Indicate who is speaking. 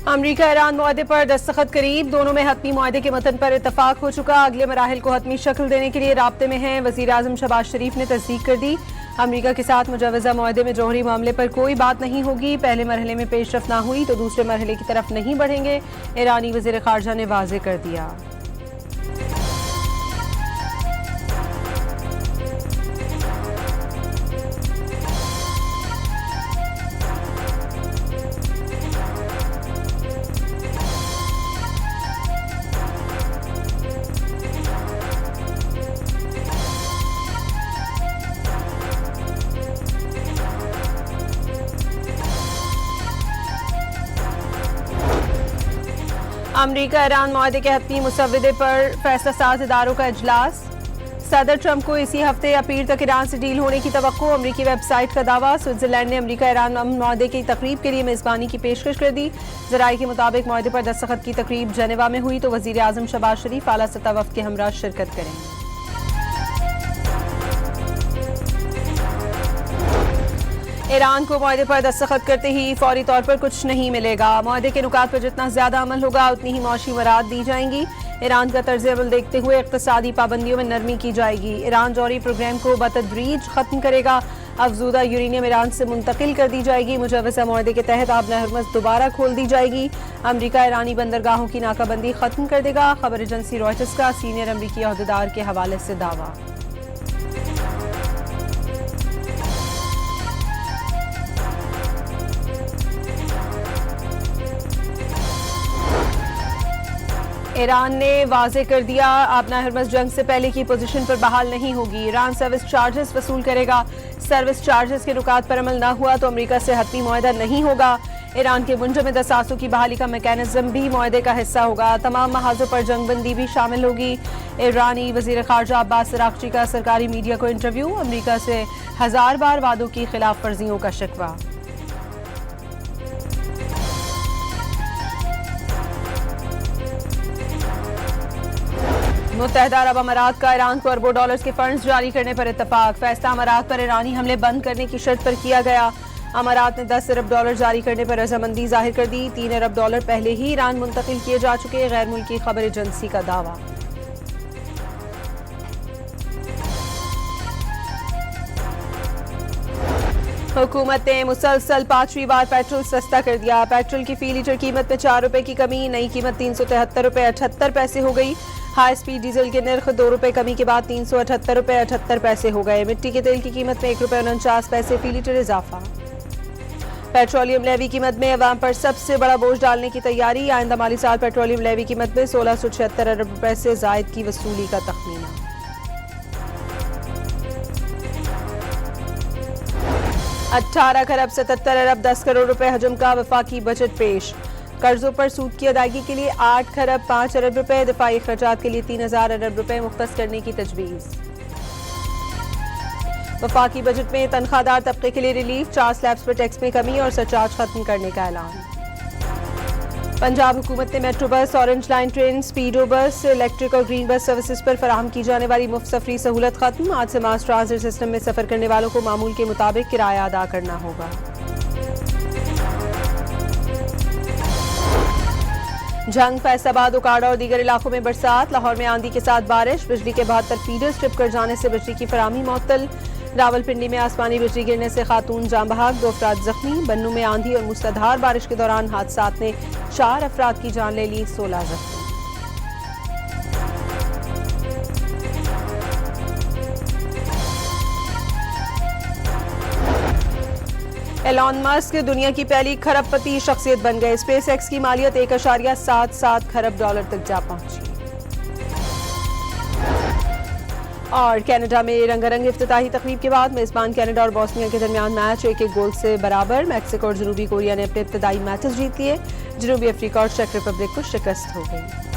Speaker 1: अमरीका Iran मुआहदे पर दस्तखत करीब, दोनों में हतमी मुआहदे के मतन पर इतफाक हो चुका। अगले मराहिल को हतमी शक्ल देने के लिए राब्ते में हैं। वज़ीर आज़म शहबाज शरीफ ने तस्दीक कर दी। अमरीका के साथ मुजवज़ा मुआहदे में जौहरी मामले पर कोई बात नहीं होगी। पहले मरहले में पेशरफ ना हुई तो दूसरे मरहले की तरफ नहीं बढ़ेंगे, ईरानी वज़ीर ख़ारजा ने वाज़ेह कर दिया। अमरीका ईरान मुआहदे के हतमी मुसव्वदे पर फैसला साज इदारों का इजलास। सदर ट्रंप को इसी हफ्ते या पीर तक ईरान से डील होने की तवक्को। अमरीकी वेबसाइट का दावा। स्विट्जरलैंड ने अमरीका ईरान मुआहदे की तकरीब के लिए मेज़बानी की पेशकश कर दी। ज़राए के मुताबिक मुआहदे पर दस्तखत की तकरीब जेनेवा में हुई तो वज़ीर आज़म शहबाज शरीफ आला सतह वफ़द के हमरा शिरकत करेंगे। ईरान को मुआहदे पर दस्तखत करते ही फौरी तौर पर कुछ नहीं मिलेगा। मुआहदे के नुकात पर जितना ज्यादा अमल होगा उतनी ही मौशी मराद दी जाएंगी। ईरान का तर्ज अमल देखते हुए इक़्तिसादी पाबंदियों में नरमी की जाएगी। ईरान जौहरी प्रोग्राम को बतदरीज खत्म करेगा। अफजूदा यूरेनियम ईरान से मुंतकिल कर दी जाएगी। मुजवज़ा मुआहदे के तहत आबना हरमज़ दोबारा खोल दी जाएगी। अमरीका ईरानी बंदरगाहों की नाकाबंदी खत्म कर देगा। खबर एजेंसी रॉयटर्स का सीनियर अमरीकी अहदेदार के हवाले से दावा। ईरान ने वाज़ेह कर दिया, आबना हरमज़ जंग से पहले की पोजीशन पर बहाल नहीं होगी। ईरान सर्विस चार्जेस वसूल करेगा। सर्विस चार्जेस के नुकात पर अमल ना हुआ तो अमरीका से हतमी मुआहदा नहीं होगा। ईरान के मुंजमद असासों की बहाली का मैकेनिज्म भी मुआहदे का हिस्सा होगा। तमाम महाजों पर जंगबंदी भी शामिल होगी। ईरानी वज़ीर ख़ारजा अब्बास अराग़ची का सरकारी मीडिया को इंटरव्यू। अमरीका से 1000 बार वादों की खिलाफ वर्जियों का शिकवा। मुत्तहदा अरब अमारात का ईरान को अरबों डॉलर्स के फंड्स जारी करने पर इत्तफाक। फैसला अमारात पर ईरानी हमले बंद करने की शर्त पर किया गया। अमारात ने 10 अरब डॉलर जारी करने पर रजामंदी जाहिर कर दी। 3 अरब डॉलर पहले ही ईरान मुंतकिल किए जा चुके, गैर मुल्की खबर एजेंसी का दावा। हुकूमत ने मुसलसल 5वीं बार पेट्रोल सस्ता कर दिया। पेट्रोल की फी लीटर कीमत में 4 रुपए की कमी, नई कीमत 373 रुपए 78 पैसे हो गई। हाई स्पीड डीजल के निर्ख 2 रुपए कमी के बाद 378 रुपए 78 पैसे हो गए। मिट्टी के तेल की कीमत में 1 रुपए 49 पैसे फी लीटर इजाफा। पेट्रोलियम लेवी कीमत में अवाम पर सबसे बड़ा बोझ डालने की तैयारी। आइंदा माली साल पेट्रोलियम लेवी कीमत में 1676 अरब रुपए से जायद की वसूली का तखमीना। 18 खरब 77 अरब 10 करोड़ रुपए हजम का वफाकी बजट पेश। कर्जों पर सूद की अदायगी के लिए 8 खरब 5 अरब रुपए, दिफाई खर्चात के लिए 3000 अरब रुपए मुख्तस करने की तजवीज़। वफाकी बजट में तनख्वाहदार तबके के लिए रिलीफ, 4 स्लैब्स पर टैक्स में कमी और सरचार्ज खत्म करने का ऐलान। पंजाब हुकूमत ने metro bus, orange line train, स्पीडो बस, इलेक्ट्रिक और ग्रीन बस सर्विसेज पर फराहम की जाने वाली मुफ्त सफरी सहूलत खत्म। आज से मास ट्रांजिट सिस्टम में सफर करने वालों को मामूल के मुताबिक किराया अदा करना होगा। जंग, फैसलाबाद, उकाड़ा और दीगर इलाकों में बरसात। लाहौर में आंधी के साथ बारिश, बिजली के 72 फीडर्स ट्रिप कर जाने से बिजली की फराहमी मुअत्तल। रावलपिंडी में आसमानी बिजली गिरने से खातून जान बहक, 2 अफराद जख्मी। बन्नू में आंधी और मूसलाधार बारिश के दौरान हादसात ने 4 अफराद की जान ले ली, 16 जख्मी। एलॉन मस्क दुनिया की पहली खरबपति शख्सियत बन गए। स्पेस एक्स की मालियत 1.77 खरब डॉलर तक जा पहुंची। और कनाडा में रंगारंग इफ्तिताही तकरीब के बाद मेजबान कनाडा और बोस्निया के दरमियान मैच 1-1 गोल से बराबर। मैक्सिको और जनूबी कोरिया ने अपने इब्तदाई मैचेस जीत लिए। जनूबी अफ्रीका और चेक रिपब्लिक को शिकस्त हो गई।